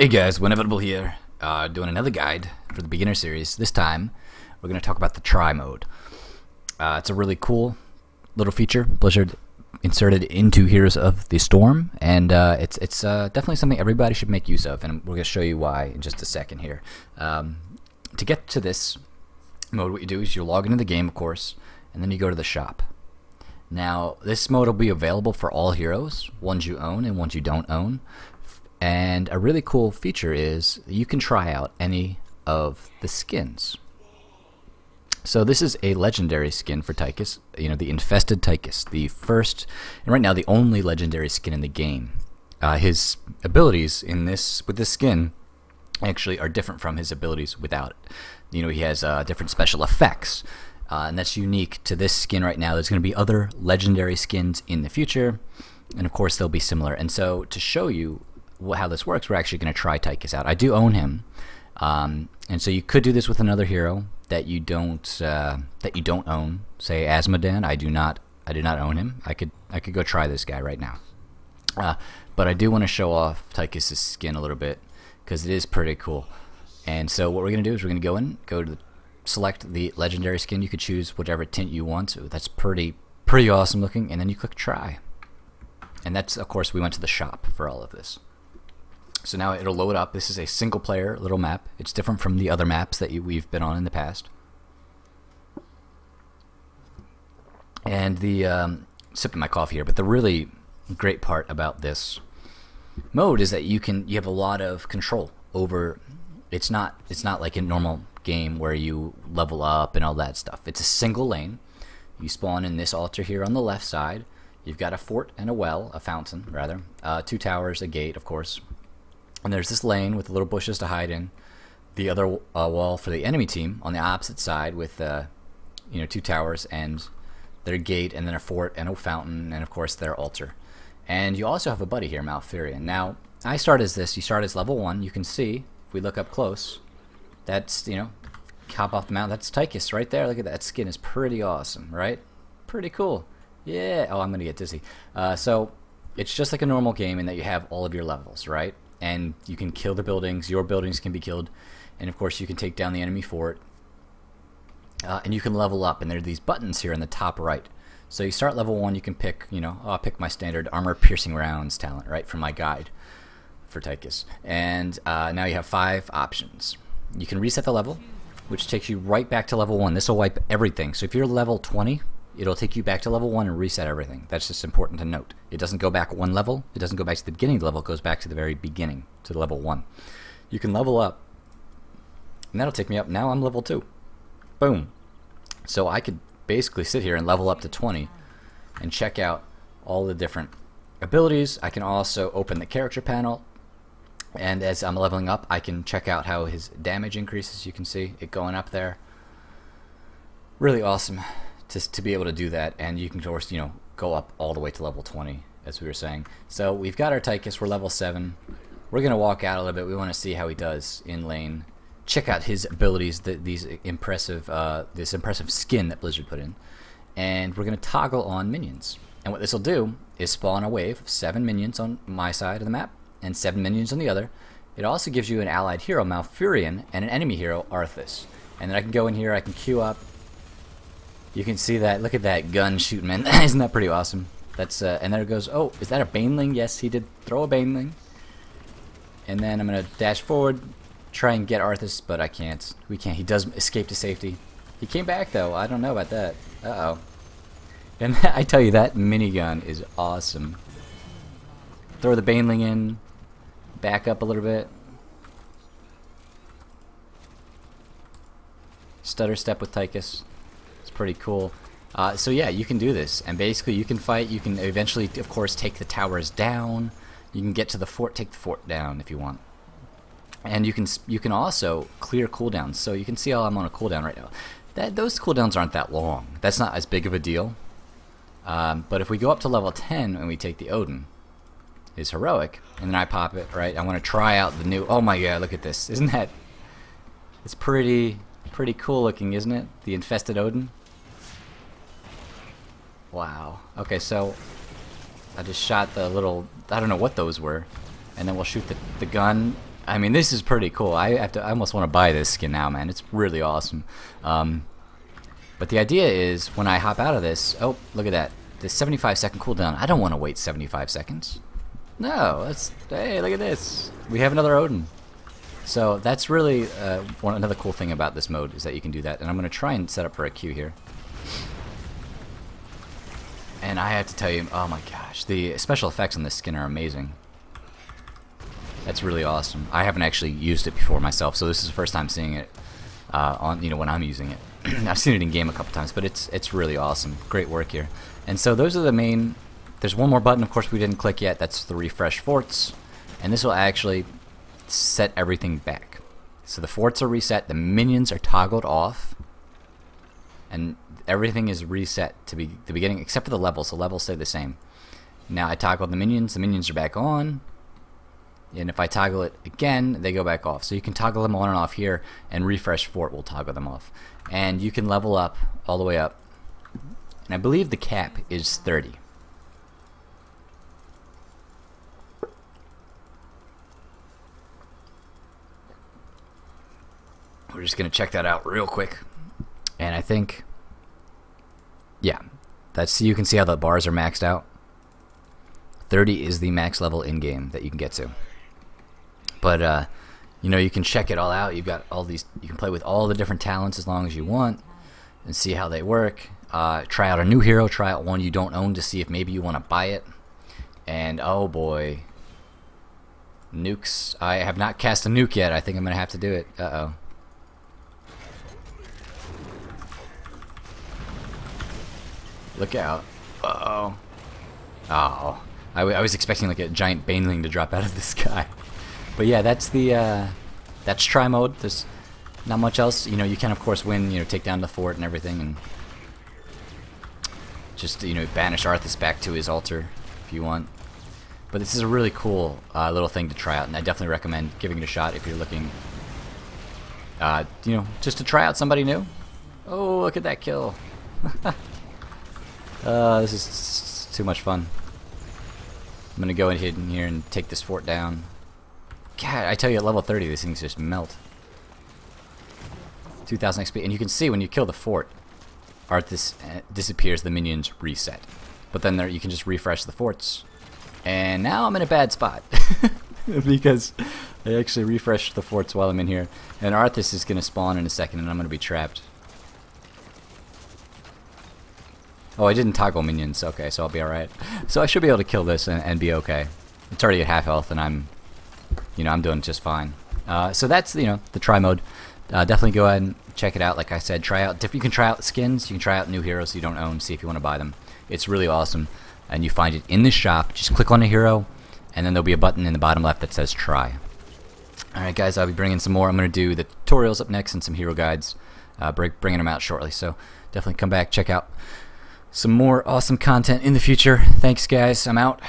Hey guys, wInevitable here, doing another guide for the beginner series. This time, we're going to talk about the try mode. It's a really cool little feature Blizzard inserted into Heroes of the Storm, and it's definitely something everybody should make use of, and we're going to show you why in just a second here. To get to this mode, what you do is you log into the game, of course, and then you go to the shop. Now, this mode will be available for all heroes, ones you own and ones you don't own. And a really cool feature is you can try out any of the skins. So this is a legendary skin for Tychus, the Infested Tychus, the first, and right now the only legendary skin in the game. His abilities with this skin actually are different from his abilities without it. He has different special effects, and that's unique to this skin right now. There's going to be other legendary skins in the future, and of course they'll be similar. And so to show you how this works, we're actually going to try Tychus out. I do own him, and so you could do this with another hero that you don't own. Say Asmodan. I do not own him. I could go try this guy right now, but I do want to show off Tychus' skin a little bit because it is pretty cool. And so what we're going to do is we're going to go to select the legendary skin. You could choose whatever tint you want. So that's pretty awesome looking, and then you click try. And that's, of course, we went to the shop for all of this. So now it'll load up. This is a single player little map. It's different from the other maps that we've been on in the past. And the sipping my coffee here, but the really great part about this mode is that you have a lot of control over. It's not like a normal game where you level up and all that stuff. It's a single lane. You spawn in this altar here on the left side. You've got a fort and a fountain rather, 2 towers, a gate, of course. And there's this lane with little bushes to hide in. The other wall for the enemy team on the opposite side with 2 towers and their gate, and then a fort and a fountain, and of course their altar. And you also have a buddy here, Malfurion. Now, I start as this. You start as level 1. You can see, if we look up close, that's, hop off the mountain. That's Tychus right there. Look at that skin. Is pretty awesome, right? Pretty cool. Yeah. Oh, I'm going to get dizzy. So, it's just like a normal game in that you have all of your levels, right? And you can kill the buildings. Your buildings can be killed. And, of course, you can take down the enemy fort. And you can level up. And there are these buttons here in the top right. So you start level 1. You can pick, I'll pick my standard armor-piercing rounds talent, right, from my guide for Tychus. And now you have 5 options. You can reset the level, which takes you right back to level 1. This will wipe everything. So if you're level 20, it'll take you back to level 1 and reset everything. That's just important to note. It doesn't go back 1 level. It doesn't go back to the beginning of the level. It goes back to the very beginning, to level 1. You can level up, and that'll take me up. Now I'm level 2. Boom. So I could basically sit here and level up to 20 and check out all the different abilities. I can also open the character panel, and as I'm leveling up, I can check out how his damage increases. You can see it going up there. Really awesome to be able to do that, and you can, of course, go up all the way to level 20, as we were saying. So we've got our Tychus. We're level 7. We're going to walk out a little bit. We want to see how he does in lane. Check out his abilities, this impressive skin that Blizzard put in. And we're going to toggle on minions. And what this will do is spawn a wave of 7 minions on my side of the map and 7 minions on the other. It also gives you an allied hero, Malfurion, and an enemy hero, Arthas. And then I can go in here, I can queue up. You can see that. Look at that gun shooting, man. Isn't that pretty awesome? That's and there it goes. Oh, is that a baneling? Yes, he did throw a baneling. And then I'm going to dash forward, try and get Arthas, but I can't. We can't. He does escape to safety. He came back, though. I don't know about that. Uh-oh. And I tell you, that minigun is awesome. Throw the baneling in. Back up a little bit. Stutter step with Tychus. It's pretty cool. So yeah, you can do this, and basically you can fight. You can eventually, of course, take the towers down. You can get to the fort, take the fort down if you want. And you can also clear cooldowns. So you can see how I'm on a cooldown right now. Those cooldowns aren't that long. That's not as big of a deal. But if we go up to level 10 and we take the Odin, his heroic, and then I pop it, right? I want to try out the new. Oh my god, look at this! Isn't that? It's pretty cool looking, isn't it? The Infested Odin. Wow. Okay, so I just shot the little. I don't know what those were, and then we'll shoot the gun. I mean, this is pretty cool. I almost want to buy this skin now, man. It's really awesome. But the idea is when I hop out of this, oh, look at that. The 75-second cooldown. I don't want to wait 75 seconds. No, hey, look at this. We have another Odin. So that's really another cool thing about this mode is that you can do that. And I'm going to try and set up for a queue here. And I have to tell you, oh my gosh, the special effects on this skin are amazing. That's really awesome. I haven't actually used it before myself, so this is the first time seeing it on, when I'm using it. I've seen it in game a couple times, but it's really awesome. Great work here. And so those are the main. There's one more button, of course, we didn't click yet. That's the refresh forts, and this will actually set everything back. So the forts are reset, the minions are toggled off, and everything is reset to be the beginning, except for the levels. The levels stay the same. Now I toggle the minions are back on. And if I toggle it again, they go back off. So you can toggle them on and off here, and refresh fort will toggle them off. And you can level up all the way up. And I believe the cap is 30. We're just going to check that out real quick. And I think, yeah, you can see how the bars are maxed out. 30 is the max level in-game that you can get to. But you can check it all out. You've got all these. You can play with all the different talents as long as you want, and see how they work. Try out a new hero. Try out one you don't own to see if maybe you want to buy it. And oh boy, nukes. I have not cast a nuke yet. I think I'm gonna have to do it. Uh-oh. Look out. Uh-oh. Oh. I was expecting like a giant baneling to drop out of the sky. But yeah, that's try mode. There's not much else. You can of course win, take down the fort and everything, and just banish Arthas back to his altar if you want. But this is a really cool little thing to try out, and I definitely recommend giving it a shot if you're looking, just to try out somebody new. Oh, look at that kill! This is too much fun. I'm gonna go in here and take this fort down. God, I tell you, at level 30, these things just melt. 2000 XP, and you can see when you kill the fort, Arthas disappears, the minions reset. But then you can just refresh the forts. And now I'm in a bad spot. Because I actually refreshed the forts while I'm in here. And Arthas is going to spawn in a second, and I'm going to be trapped. Oh, I didn't toggle minions. Okay, so I'll be alright. So I should be able to kill this and be okay. It's already at half health, and I'm doing just fine. So that's, the try mode. Definitely go ahead and check it out. Like I said, you can try out skins, you can try out new heroes you don't own, see if you want to buy them. It's really awesome. And you find it in the shop. Just click on a hero, and then there'll be a button in the bottom left that says try. Alright guys, I'll be bringing some more. I'm going to do the tutorials up next and some hero guides. Bringing them out shortly. So definitely come back, check out some more awesome content in the future. Thanks guys, I'm out.